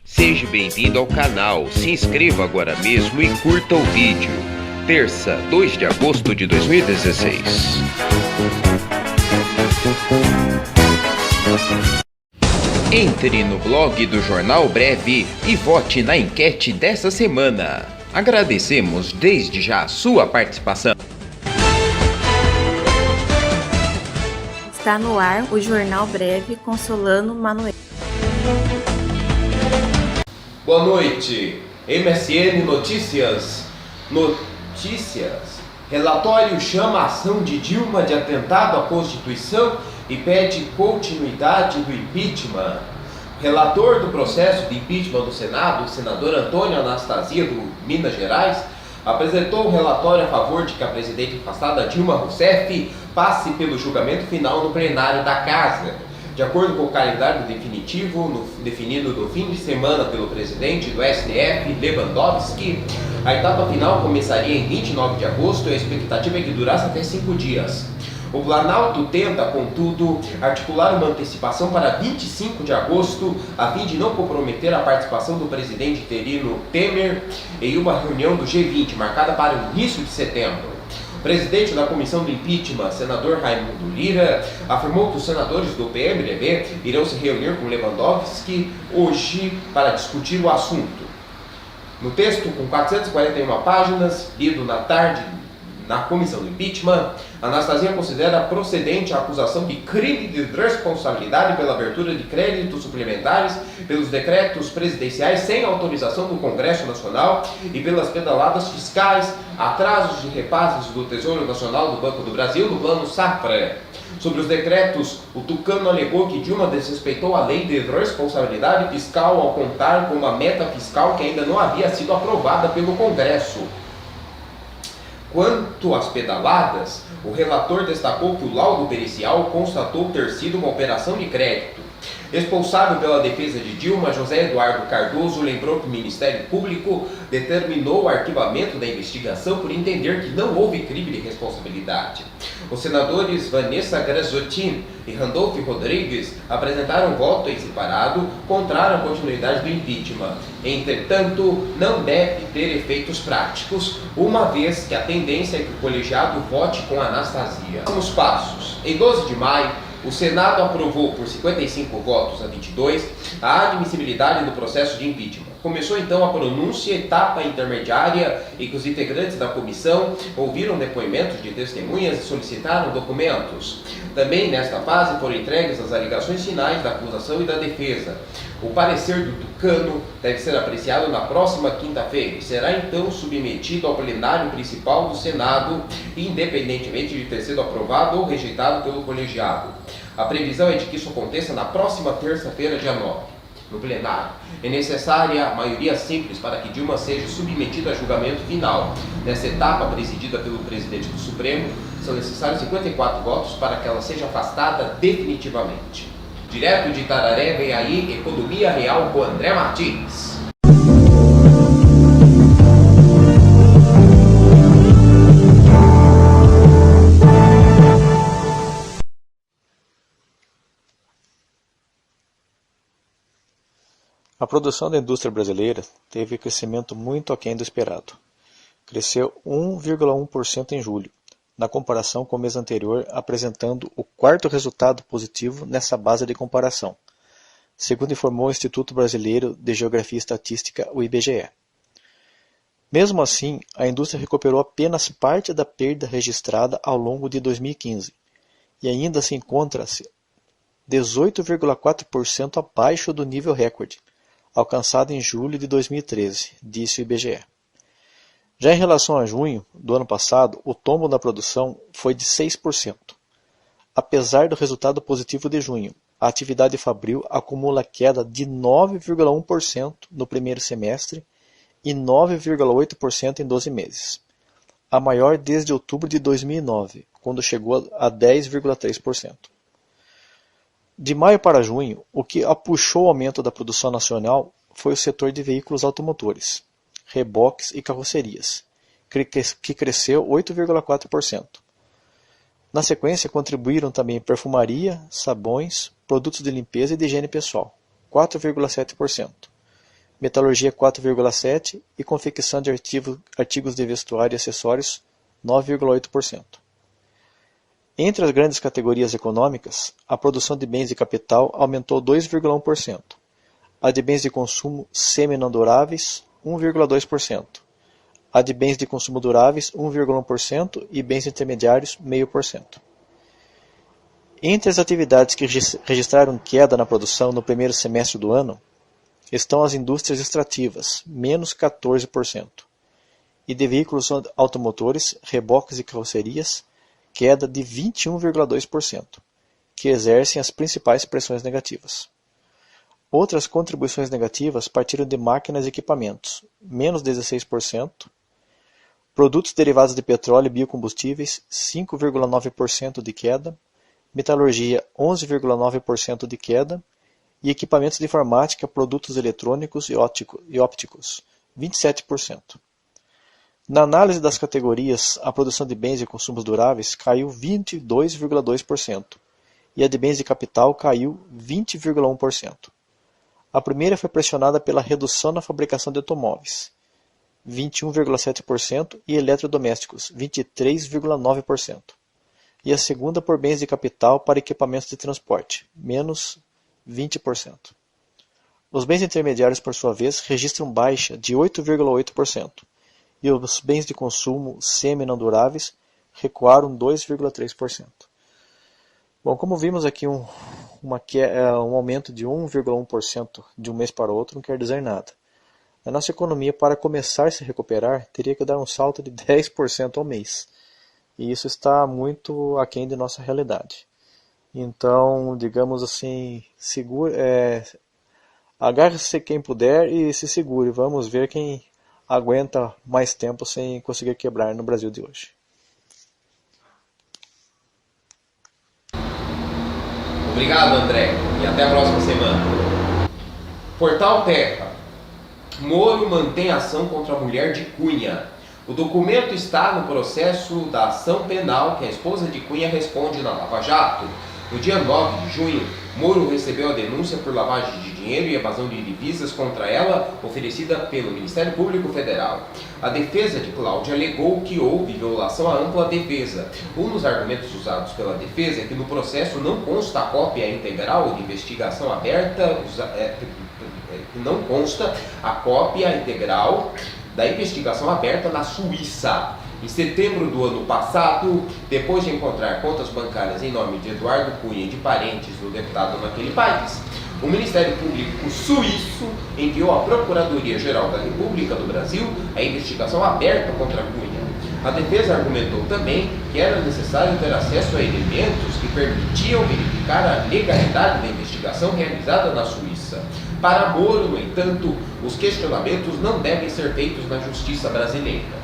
Seja bem-vindo ao canal, se inscreva agora mesmo e curta o vídeo. Terça, 2 de agosto de 2016. Entre no blog do Jornal Breve e vote na enquete dessa semana. Agradecemos desde já a sua participação. Está no ar o Jornal Breve com Solano Manoel. Boa noite. MSN Notícias. Relatório chama a ação de Dilma de atentado à Constituição e pede continuidade do impeachment. Relator do processo de impeachment do Senado, o senador Antônio Anastasia, do Minas Gerais, apresentou um relatório a favor de que a presidente afastada Dilma Rousseff passe pelo julgamento final no plenário da Casa. De acordo com o calendário definitivo, definido no fim de semana pelo presidente do STF, Lewandowski, a etapa final começaria em 29 de agosto e a expectativa é que durasse até 5 dias. O Planalto tenta, contudo, articular uma antecipação para 25 de agosto, a fim de não comprometer a participação do presidente interino Temer em uma reunião do G20, marcada para o início de setembro. O presidente da comissão do impeachment, senador Raimundo Lira, afirmou que os senadores do PMDB irão se reunir com Lewandowski hoje para discutir o assunto. No texto, com 441 páginas, lido na tarde na comissão do impeachment, Anastasia considera procedente a acusação de crime de responsabilidade pela abertura de créditos suplementares pelos decretos presidenciais sem autorização do Congresso Nacional e pelas pedaladas fiscais, atrasos de repasses do Tesouro Nacional do Banco do Brasil no Plano Safra. Sobre os decretos, o tucano alegou que Dilma desrespeitou a lei de responsabilidade fiscal ao contar com uma meta fiscal que ainda não havia sido aprovada pelo Congresso. Quanto às pedaladas, o relator destacou que o laudo pericial constatou ter sido uma operação de crédito. Responsável pela defesa de Dilma, José Eduardo Cardoso lembrou que o Ministério Público determinou o arquivamento da investigação por entender que não houve crime de responsabilidade. Os senadores Vanessa Graziotin e Randolfo Rodrigues apresentaram voto em separado contrário à continuidade do impeachment. Entretanto, não deve ter efeitos práticos, uma vez que a tendência é que o colegiado vote com Anastasia. Os passos. Em 12 de maio, o Senado aprovou por 55 votos a 22 a admissibilidade do processo de impeachment. Começou então a pronúncia, etapa intermediária, em que os integrantes da comissão ouviram depoimentos de testemunhas e solicitaram documentos. Também nesta fase foram entregues as alegações finais da acusação e da defesa. O parecer do tucano deve ser apreciado na próxima quinta-feira e será então submetido ao plenário principal do Senado, independentemente de ter sido aprovado ou rejeitado pelo colegiado. A previsão é de que isso aconteça na próxima terça-feira, dia 9. No plenário, é necessária a maioria simples para que Dilma seja submetida a julgamento final. Nessa etapa, presidida pelo presidente do Supremo, são necessários 54 votos para que ela seja afastada definitivamente. Direto de Itararé, vem aí Economia Real com André Martins. A produção da indústria brasileira teve crescimento muito aquém do esperado. Cresceu 1,1% em julho, na comparação com o mês anterior, apresentando o quarto resultado positivo nessa base de comparação, segundo informou o Instituto Brasileiro de Geografia e Estatística, o IBGE. Mesmo assim, a indústria recuperou apenas parte da perda registrada ao longo de 2015 e ainda se encontra 18,4% abaixo do nível recorde, alcançado em julho de 2013, disse o IBGE. Já em relação a junho do ano passado, o tombo na produção foi de 6%. Apesar do resultado positivo de junho, a atividade fabril acumula queda de 9,1% no primeiro semestre e 9,8% em 12 meses, a maior desde outubro de 2009, quando chegou a 10,3%. De maio para junho, o que puxou o aumento da produção nacional foi o setor de veículos automotores, reboques e carrocerias, que cresceu 8,4%. Na sequência, contribuíram também perfumaria, sabões, produtos de limpeza e de higiene pessoal, 4,7%, metalurgia 4,7% e confecção de artigos de vestuário e acessórios 9,8%. Entre as grandes categorias econômicas, a produção de bens de capital aumentou 2,1%, a de bens de consumo semi-não duráveis 1,2%, a de bens de consumo duráveis 1,1% e bens intermediários 0,5%. Entre as atividades que registraram queda na produção no primeiro semestre do ano, estão as indústrias extrativas, menos 14%, e de veículos automotores, reboques e carrocerias, queda de 21,2%, que exercem as principais pressões negativas. Outras contribuições negativas partiram de máquinas e equipamentos, menos 16%, produtos derivados de petróleo e biocombustíveis, 5,9% de queda, metalurgia, 11,9% de queda, e equipamentos de informática, produtos eletrônicos e ópticos, 27%. Na análise das categorias, a produção de bens e consumos duráveis caiu 22,2% e a de bens de capital caiu 20,1%. A primeira foi pressionada pela redução na fabricação de automóveis, 21,7%, e eletrodomésticos, 23,9%. E a segunda por bens de capital para equipamentos de transporte, menos 20%. Os bens intermediários, por sua vez, registram baixa de 8,8%, e os bens de consumo semi-não duráveis recuaram 2,3%. Bom, como vimos aqui um aumento de 1,1% de um mês para o outro não quer dizer nada. A nossa economia, para começar a se recuperar, teria que dar um salto de 10% ao mês. E isso está muito aquém de nossa realidade. Então, digamos assim, agarre-se quem puder e se segure. Vamos ver quem aguenta mais tempo sem conseguir quebrar no Brasil de hoje. Obrigado, André, e até a próxima semana. Portal Terra. Moro mantém ação contra a mulher de Cunha. O documento está no processo da ação penal que a esposa de Cunha responde na Lava Jato. No dia 9 de junho, Moro recebeu a denúncia por lavagem de dinheiro e evasão de divisas contra ela, oferecida pelo Ministério Público Federal. A defesa de Cláudia alegou que houve violação à ampla defesa. Um dos argumentos usados pela defesa é que no processo não consta a cópia integral de investigação aberta, não consta a cópia integral da investigação aberta na Suíça. Em setembro do ano passado, depois de encontrar contas bancárias em nome de Eduardo Cunha e de parentes do deputado naquele país, o Ministério Público Suíço enviou à Procuradoria-Geral da República do Brasil a investigação aberta contra Cunha. A defesa argumentou também que era necessário ter acesso a elementos que permitiam verificar a legalidade da investigação realizada na Suíça. Para Moro, no entanto, os questionamentos não devem ser feitos na justiça brasileira.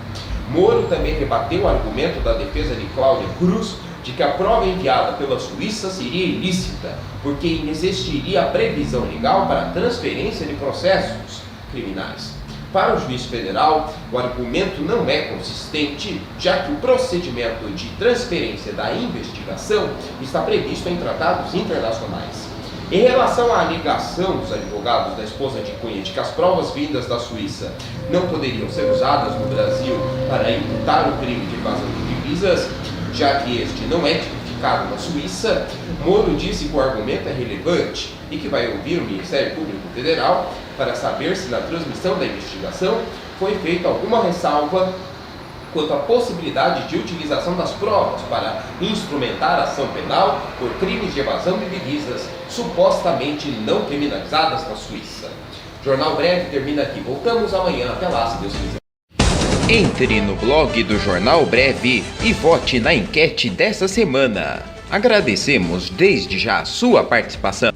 Moro também rebateu o argumento da defesa de Cláudia Cruz de que a prova enviada pela Suíça seria ilícita, porque inexistiria previsão legal para a transferência de processos criminais. Para o juiz federal, o argumento não é consistente, já que o procedimento de transferência da investigação está previsto em tratados internacionais. Em relação à alegação dos advogados da esposa de Cunha de que as provas vindas da Suíça não poderiam ser usadas no Brasil para imputar o crime de evasão de divisas, já que este não é tipificado na Suíça, Moro disse que o argumento é relevante e que vai ouvir o Ministério Público Federal para saber se na transmissão da investigação foi feita alguma ressalva quanto à possibilidade de utilização das provas para instrumentar a ação penal por crimes de evasão de divisas supostamente não criminalizadas na Suíça. Jornal Breve termina aqui. Voltamos amanhã. Até lá, se Deus quiser. Entre no blog do Jornal Breve e vote na enquete dessa semana. Agradecemos desde já a sua participação.